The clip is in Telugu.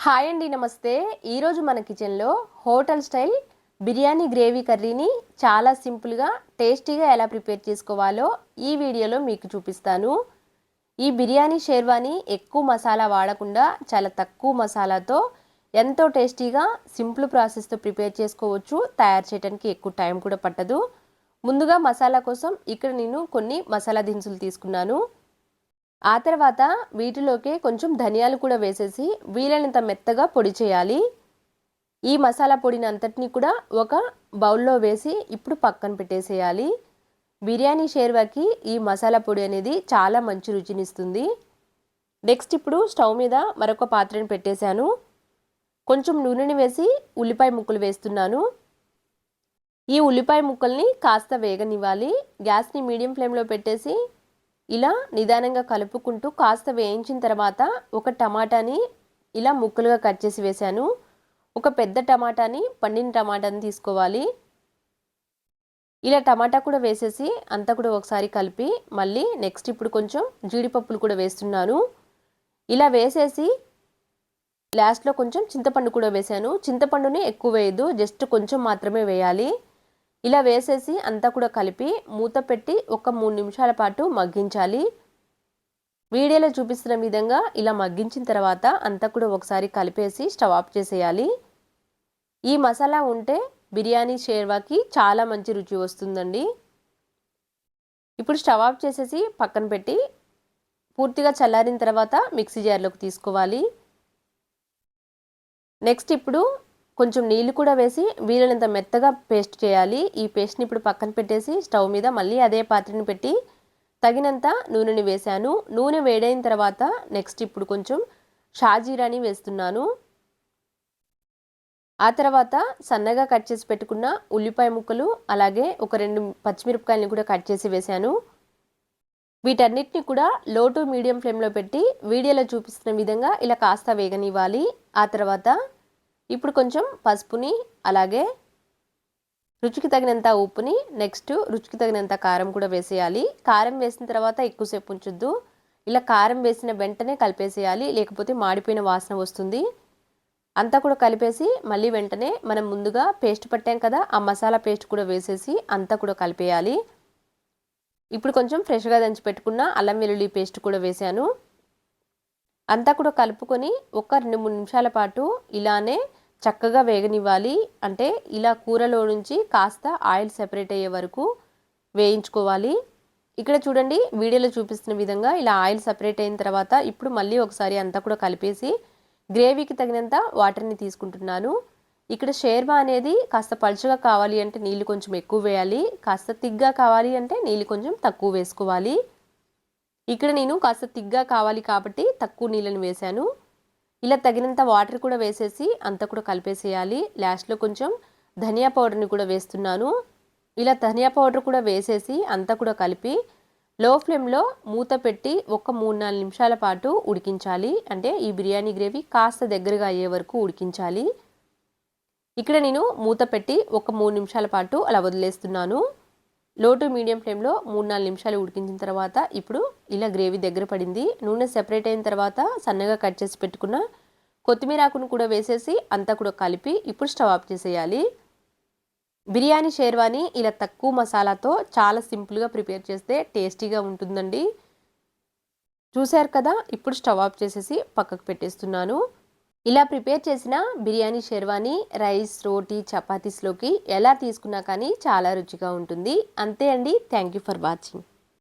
హాయ్ అండి, నమస్తే. ఈరోజు మన కిచెన్లో హోటల్ స్టైల్ బిర్యానీ గ్రేవీ కర్రీని చాలా సింపుల్గా టేస్టీగా ఎలా ప్రిపేర్ చేసుకోవాలో ఈ వీడియోలో మీకు చూపిస్తాను. ఈ బిర్యానీ షేర్వాని ఎక్కువ మసాలా వాడకుండా చాలా తక్కువ మసాలాతో ఎంతో టేస్టీగా సింపుల్ ప్రాసెస్తో ప్రిపేర్ చేసుకోవచ్చు. తయారు చేయడానికి ఎక్కువ టైం కూడా పట్టదు. ముందుగా మసాలా కోసం ఇక్కడ నేను కొన్ని మసాలా దినుసులు తీసుకున్నాను. ఆ తర్వాత వీటిలోకి కొంచెం ధనియాలు కూడా వేసేసి వీలైనంత మెత్తగా పొడి చేయాలి. ఈ మసాలా పొడిని అంతటిని కూడా ఒక బౌల్లో వేసి ఇప్పుడు పక్కన పెట్టేసేయాలి. బిర్యానీ షేర్వాకి ఈ మసాలా పొడి అనేది చాలా మంచి రుచినిస్తుంది. నెక్స్ట్ ఇప్పుడు స్టవ్ మీద మరొక పాత్రను పెట్టేశాను. కొంచెం నూనెని వేసి ఉల్లిపాయ ముక్కలు వేస్తున్నాను. ఈ ఉల్లిపాయ ముక్కల్ని కాస్త వేగనివ్వాలి. గ్యాస్ని మీడియం ఫ్లేమ్లో పెట్టేసి ఇలా నిదానంగా కలుపుకుంటూ కాస్త వేయించిన తర్వాత ఒక టమాటాని ఇలా ముక్కలుగా కట్ చేసి వేశాను. ఒక పెద్ద టమాటాని, పండిన టమాటాని తీసుకోవాలి. ఇలా టమాటా కూడా వేసేసి అంతా కూడా ఒకసారి కలిపి మళ్ళీ నెక్స్ట్ ఇప్పుడు కొంచెం జీడిపప్పులు కూడా వేస్తున్నాను. ఇలా వేసేసి లాస్ట్లో కొంచెం చింతపండు కూడా వేశాను. చింతపండుని ఎక్కువ వేయద్దు, జస్ట్ కొంచెం మాత్రమే వేయాలి. ఇలా వేసేసి అంతా కూడా కలిపి మూత పెట్టి ఒక 3 నిమిషాల పాటు మగ్గించాలి. వీడియోలో చూపిస్తున్న విధంగా ఇలా మగ్గించిన తర్వాత అంతా కూడా ఒకసారి కలిపేసి స్టవ్ ఆఫ్ చేసేయాలి. ఈ మసాలా ఉంటే బిర్యానీ షేర్వాకి చాలా మంచి రుచి వస్తుందండి. ఇప్పుడు స్టవ్ ఆఫ్ చేసేసి పక్కన పెట్టి పూర్తిగా చల్లారిన తర్వాత మిక్సీ జార్లోకి తీసుకోవాలి. నెక్స్ట్ ఇప్పుడు కొంచెం నీళ్లు కూడా వేసి వీలైనంత మెత్తగా పేస్ట్ చేయాలి. ఈ పేస్ట్ని ఇప్పుడు పక్కన పెట్టేసి స్టవ్ మీద మళ్ళీ అదే పాత్రని పెట్టి తగినంత నూనెని వేశాను. నూనె వేడైన తర్వాత నెక్స్ట్ ఇప్పుడు కొంచెం షాజీరాని వేస్తున్నాను. ఆ తర్వాత సన్నగా కట్ చేసి పెట్టుకున్న ఉల్లిపాయ ముక్కలు అలాగే ఒక 2 పచ్చిమిరపకాయలని కూడా కట్ చేసి వేశాను. వీటన్నిటిని కూడా లో టు మీడియం ఫ్లేమ్లో పెట్టి వీడియోలో చూపిస్తున్న విధంగా ఇలా కాస్త వేగనివ్వాలి. ఆ తర్వాత ఇప్పుడు కొంచెం పసుపుని అలాగే రుచికి తగినంత ఉప్పుని నెక్స్ట్ రుచికి తగినంత కారం కూడా వేసేయాలి. కారం వేసిన తర్వాత ఎక్కువసేపు ఉంచొద్దు. ఇలా కారం వేసిన వెంటనే కలిపేసేయాలి, లేకపోతే మాడిపోయిన వాసన వస్తుంది. అంతా కూడా కలిపేసి మళ్ళీ వెంటనే మనం ముందుగా పేస్ట్ పట్టాం కదా, ఆ మసాలా పేస్ట్ కూడా వేసేసి అంతా కూడా కలిపేయాలి. ఇప్పుడు కొంచెం ఫ్రెష్గా దంచి పెట్టుకున్న అల్లం వెల్లుల్లి పేస్ట్ కూడా వేశాను. అంతా కూడా కలుపుకొని ఒక 2-3 నిమిషాల పాటు ఇలానే చక్కగా వేగనివ్వాలి. అంటే ఇలా కూరలో నుంచి కాస్త ఆయిల్ సెపరేట్ అయ్యే వరకు వేయించుకోవాలి. ఇక్కడ చూడండి, వీడియోలో చూపిస్తున్న విధంగా ఇలా ఆయిల్ సెపరేట్ అయిన తర్వాత ఇప్పుడు మళ్ళీ ఒకసారి అంతా కూడా కలిపేసి గ్రేవీకి తగినంత వాటర్ని తీసుకుంటున్నాను. ఇక్కడ షేర్వా అనేది కాస్త పలుచగా కావాలి అంటే నీళ్ళు కొంచెం ఎక్కువ వేయాలి, కాస్త తిగ్గా కావాలి అంటే నీళ్ళు కొంచెం తక్కువ వేసుకోవాలి. ఇక్కడ నేను కాస్త తిగ్గా కావాలి కాబట్టి తక్కువ నీళ్ళని వేశాను. ఇలా తగినంత వాటర్ కూడా వేసేసి అంతా కూడా కలిపేసేయాలి. లాస్ట్లో కొంచెం ధనియా పౌడర్ని కూడా వేస్తున్నాను. ఇలా ధనియా పౌడర్ కూడా వేసేసి అంతా కూడా కలిపి లో ఫ్లేమ్లో మూత పెట్టి ఒక 3-4 నిమిషాల పాటు ఉడికించాలి. అంటే ఈ బిర్యానీ గ్రేవీ కాస్త దగ్గరగా అయ్యే వరకు ఉడికించాలి. ఇక్కడ నేను మూత పెట్టి ఒక 3 నిమిషాల పాటు అలా వదిలేస్తున్నాను. లో టు మీడియం ఫ్లేమ్లో 3-4 నిమిషాలు ఉడికించిన తర్వాత ఇప్పుడు ఇలా గ్రేవీ దగ్గర పడింది. నూనె సెపరేట్ అయిన తర్వాత సన్నగా కట్ చేసి పెట్టుకున్న కొత్తిమీర ఆకును కూడా వేసేసి అంతా కూడా కలిపి ఇప్పుడు స్టవ్ ఆఫ్ చేసేయాలి. బిర్యానీ షేర్వాని ఇలా తక్కువ మసాలాతో చాలా సింపుల్గా ప్రిపేర్ చేస్తే టేస్టీగా ఉంటుందండి. చూశారు కదా, ఇప్పుడు స్టవ్ ఆఫ్ చేసేసి పక్కకు పెట్టేస్తున్నాను. ఇలా ప్రిపేర్ చేసిన బిర్యానీ షేర్వాని రైస్, రోటీ, చపాతీస్లోకి ఎలా తీసుకున్నా కానీ చాలా రుచిగా ఉంటుంది. అంతే అండి. Thank you for watching.